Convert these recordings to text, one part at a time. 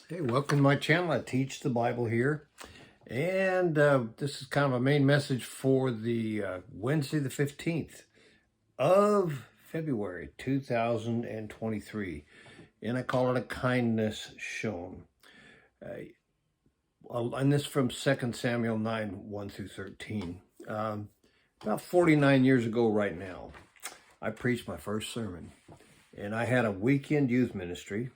Hey, welcome to my channel. I teach the Bible here. And this is kind of a main message for the Wednesday the 15th of February 2023. And I call it a kindness shown. And this from 2 Samuel 9, 1 through 13. About 49 years ago right now, I preached my first sermon. And I had a weekend youth ministry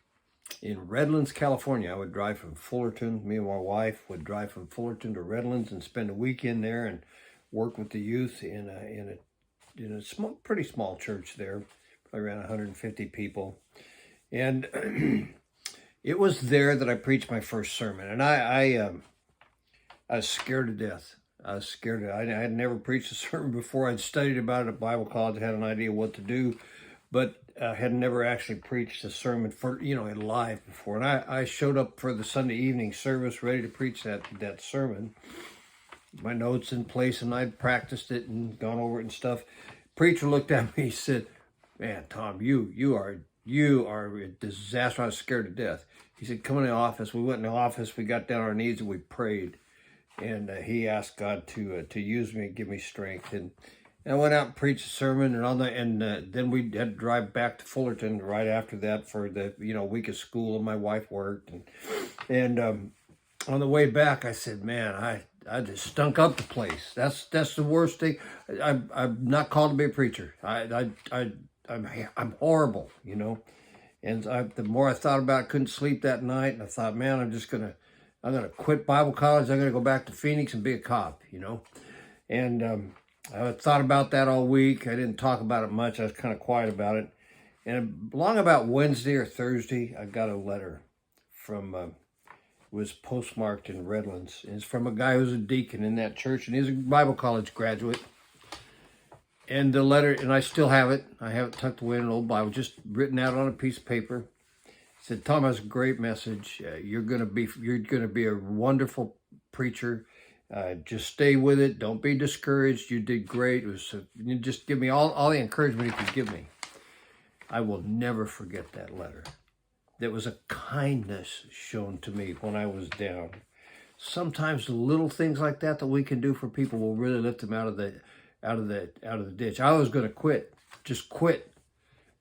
in Redlands, California. I would drive from Fullerton. Me and my wife would drive from Fullerton to Redlands and spend a weekend there and work with the youth in a small, pretty small church there, probably around 150 people. And it was there that I preached my first sermon, and I was scared to death. I was scared. I had never preached a sermon before. I'd studied about it at Bible college, had an idea what to do, but had never actually preached a sermon for, in live before. And I showed up for the Sunday evening service ready to preach that sermon. My notes in place, and I'd practiced it and gone over it and stuff. Preacher looked at me, he said, "Man, Tom, you are a disaster." I was scared to death. He said, "Come in the office." We went in the office, we got down on our knees and we prayed. And he asked God to use me and give me strength. And I went out and preached a sermon, and then we had to drive back to Fullerton right after that for the week of school, and my wife worked, and on the way back I said, "Man, I just stunk up the place. That's the worst thing. I'm not called to be a preacher. I'm horrible, And the more I thought about it, I couldn't sleep that night, and I thought, man, I'm gonna quit Bible college. I'm gonna go back to Phoenix and be a cop, And I thought about that all week. I didn't talk about it much. I was kind of quiet about it. And along about Wednesday or Thursday, I got a letter from, it was postmarked in Redlands. And it's from a guy who's a deacon in that church, and he's a Bible college graduate. And the letter, and I still have it. I have it tucked away in an old Bible, just written out on a piece of paper. It said, "Tom, that's a great message. You're gonna be a wonderful preacher. Just stay with it. Don't be discouraged. You did great. You just give me all the encouragement you could give me." I will never forget that letter. There was a kindness shown to me when I was down. Sometimes the little things like that we can do for people will really lift them out of the ditch. I was going to quit, just quit,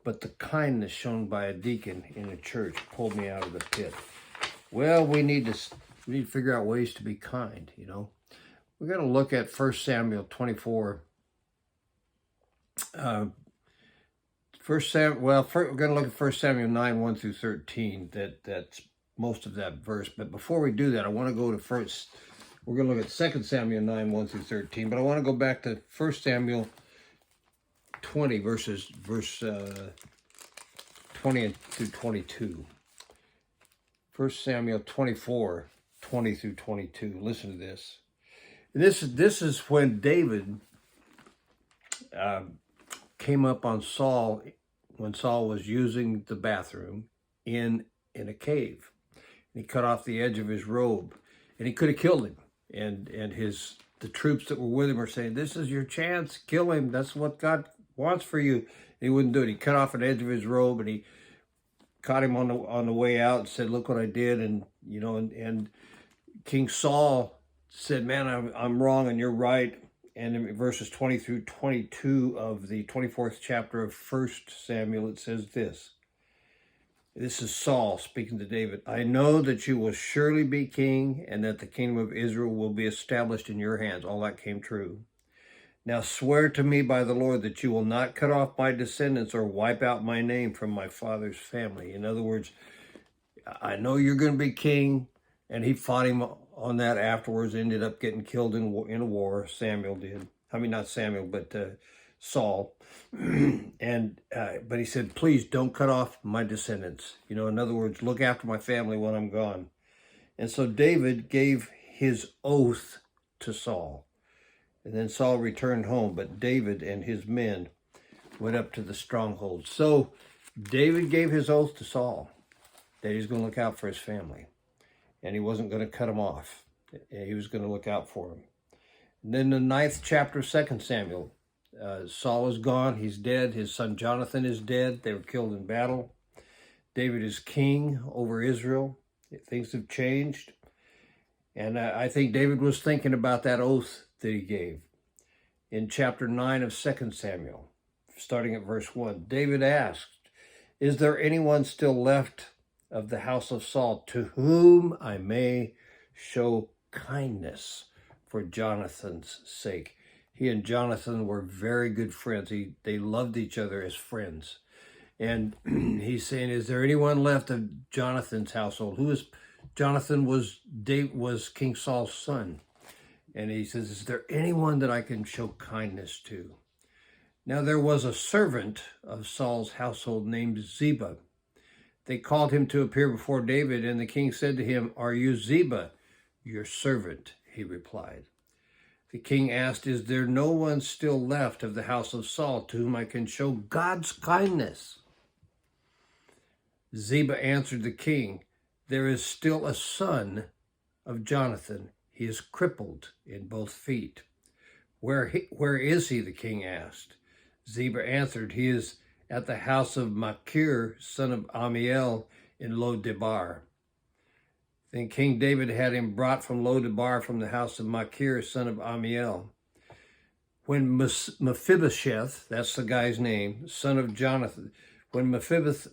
but the kindness shown by a deacon in a church pulled me out of the pit. Well, we need to figure out ways to be kind, We're going to look at 1 Samuel 24. We're going to look at 1 Samuel 9, 1 through 13. That's most of that verse. But before we do that, I want to go to we're going to look at 2 Samuel 9, 1 through 13. But I want to go back to 1 Samuel 20, verse 20 through 22. 1 Samuel 24, 20 through 22. Listen to this. This is when David came up on Saul when Saul was using the bathroom in a cave. And he cut off the edge of his robe, and he could have killed him. And the troops that were with him are saying, "This is your chance. Kill him. That's what God wants for you." And he wouldn't do it. He cut off an edge of his robe, and he caught him on the way out and said, "Look what I did." And and King Saul said, "Man, I'm wrong and you're right." And in verses 20 through 22 of the 24th chapter of 1 Samuel, it says this. This is Saul speaking to David. "I know that you will surely be king, and that the kingdom of Israel will be established in your hands." All that came true. "Now swear to me by the Lord that you will not cut off my descendants or wipe out my name from my father's family." In other words, I know you're going to be king. And he fought him on that afterwards, ended up getting killed in a war. Samuel did. I mean, not Samuel, but Saul. But he said, "Please don't cut off my descendants. In other words, look after my family when I'm gone." And so David gave his oath to Saul. And then Saul returned home, but David and his men went up to the stronghold. So David gave his oath to Saul that he's going to look out for his family. And he wasn't going to cut him off. He was going to look out for him. And then the 9th chapter of 2 Samuel, Saul is gone. He's dead. His son Jonathan is dead. They were killed in battle. David is king over Israel. Things have changed. And I think David was thinking about that oath that he gave. In chapter 9 of 2 Samuel, starting at verse 1, David asked, "Is there anyone still left of the house of Saul to whom I may show kindness for Jonathan's sake?" He and Jonathan were very good friends. They loved each other as friends. And he's saying, "Is there anyone left of Jonathan's household?" Jonathan was King Saul's son. And he says, "Is there anyone that I can show kindness to?" Now there was a servant of Saul's household named Ziba. They called him to appear before David, and the king said to him, "Are you Ziba?" "Your servant," he replied. The king asked, "Is there no one still left of the house of Saul to whom I can show God's kindness?" Ziba answered the king, "There is still a son of Jonathan. He is crippled in both feet." Where is he?" the king asked. Ziba answered, "He is at the house of Machir, son of Amiel, in Lo-debar." Then King David had him brought from Lo-debar, from the house of Machir, son of Amiel. When Mephibosheth, that's the guy's name, son of Jonathan, when Mephibosheth,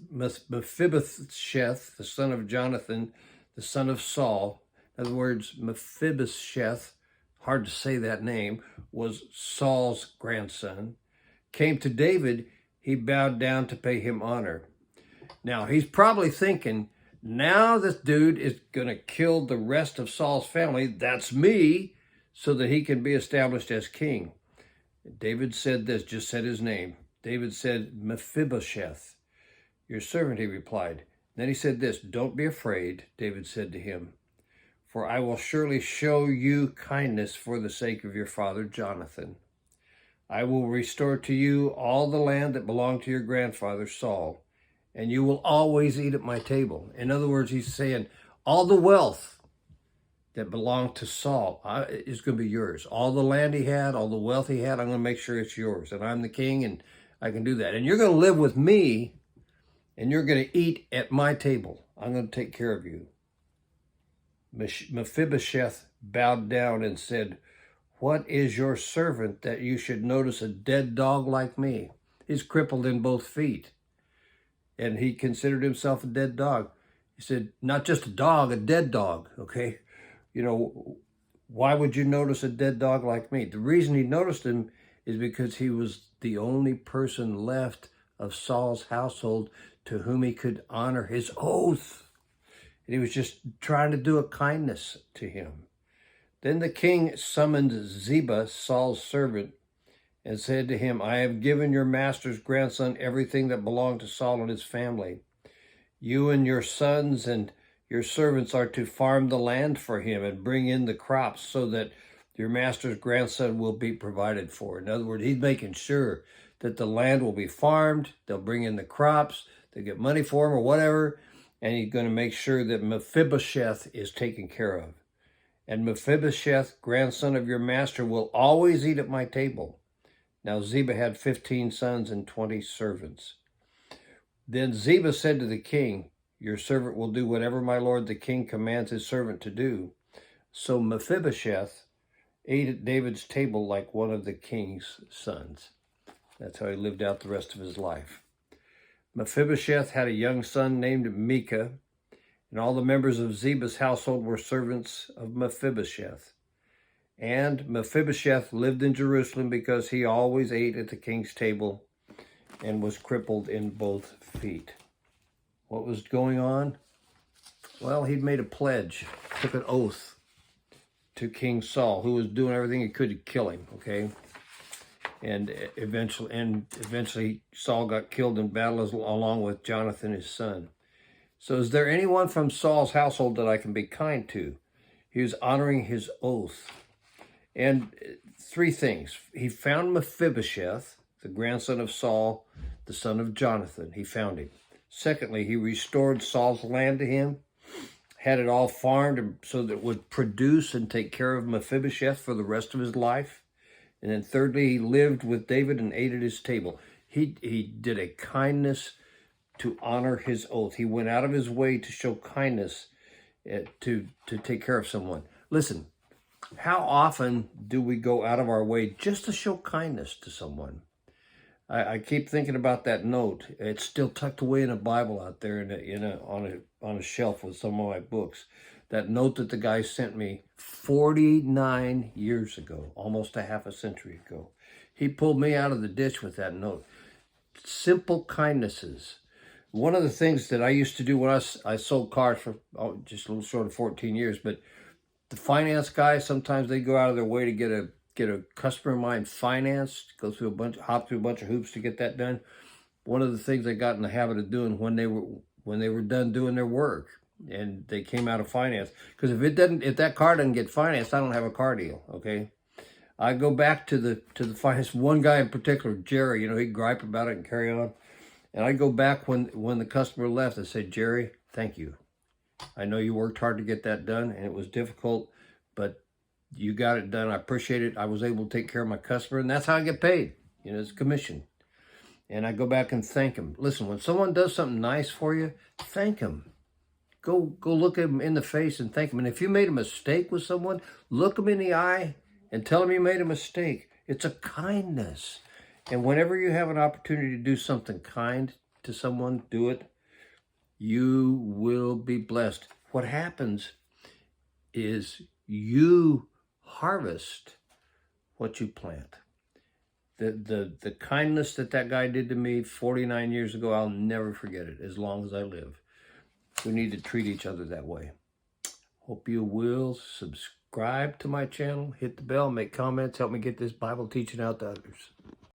the son of Jonathan, the son of Saul, in other words, Mephibosheth, hard to say that name, was Saul's grandson, came to David, he bowed down to pay him honor. Now, he's probably thinking, now this dude is going to kill the rest of Saul's family, that's me, so that he can be established as king. David said this, just said his name. David said, "Mephibosheth." "Your servant," he replied. Then he said this, "Don't be afraid," David said to him, "for I will surely show you kindness for the sake of your father Jonathan. I will restore to you all the land that belonged to your grandfather Saul, and you will always eat at my table." In other words, he's saying all the wealth that belonged to Saul is going to be yours. All the land he had, all the wealth he had, I'm going to make sure it's yours. And I'm the king, and I can do that. And you're going to live with me, and you're going to eat at my table. I'm going to take care of you. Mephibosheth bowed down and said, "What is your servant that you should notice a dead dog like me?" He's crippled in both feet. And he considered himself a dead dog. He said, not just a dog, a dead dog, okay? You know, why would you notice a dead dog like me? The reason he noticed him is because he was the only person left of Saul's household to whom he could honor his oath. And he was just trying to do a kindness to him. Then the king summoned Ziba, Saul's servant, and said to him, "I have given your master's grandson everything that belonged to Saul and his family. You and your sons and your servants are to farm the land for him and bring in the crops so that your master's grandson will be provided for." In other words, he's making sure that the land will be farmed, they'll bring in the crops, they'll get money for him or whatever, and he's going to make sure that Mephibosheth is taken care of. "And Mephibosheth, grandson of your master, will always eat at my table." Now Ziba had 15 sons and 20 servants. Then Ziba said to the king, "Your servant will do whatever my lord the king commands his servant to do." So Mephibosheth ate at David's table like one of the king's sons. That's how he lived out the rest of his life. Mephibosheth had a young son named Micah, and all the members of Ziba's household were servants of Mephibosheth. And Mephibosheth lived in Jerusalem because he always ate at the king's table and was crippled in both feet. What was going on? Well, he'd made a pledge, took an oath to King Saul, who was doing everything he could to kill him, okay? And eventually Saul got killed in battle along with Jonathan, his son. So is there anyone from Saul's household that I can be kind to? He was honoring his oath. And three things. He found Mephibosheth, the grandson of Saul, the son of Jonathan. He found him. Secondly, he restored Saul's land to him, had it all farmed so that it would produce and take care of Mephibosheth for the rest of his life. And then thirdly, he lived with David and ate at his table. He did a kindness to honor his oath. He went out of his way to show kindness to take care of someone. Listen, how often do we go out of our way just to show kindness to someone? I keep thinking about that note. It's still tucked away in a Bible out there on a shelf with some of my books. That note that the guy sent me 49 years ago, almost a half a century ago. He pulled me out of the ditch with that note. Simple kindnesses. One of the things that I used to do when I sold cars for just a little short of 14 years, but the finance guys, sometimes they go out of their way to get a customer of mine financed, hop through a bunch of hoops to get that done. One of the things they got in the habit of doing when they were done doing their work and they came out of finance, because if that car doesn't get financed, I don't have a car deal. Okay, I go back to the finance. One guy in particular, Jerry, he'd gripe about it and carry on. And I go back when the customer left and say, Jerry, thank you. I know you worked hard to get that done and it was difficult, but you got it done. I appreciate it. I was able to take care of my customer, and that's how I get paid. It's commission. And I go back and thank him. Listen, when someone does something nice for you, thank him. Go look at him in the face and thank him. And if you made a mistake with someone, look him in the eye and tell him you made a mistake. It's a kindness. And whenever you have an opportunity to do something kind to someone, do it. You will be blessed. What happens is you harvest what you plant. The kindness that guy did to me 49 years ago, I'll never forget it as long as I live. We need to treat each other that way. Hope you will subscribe to my channel, hit the bell, make comments, help me get this Bible teaching out to others.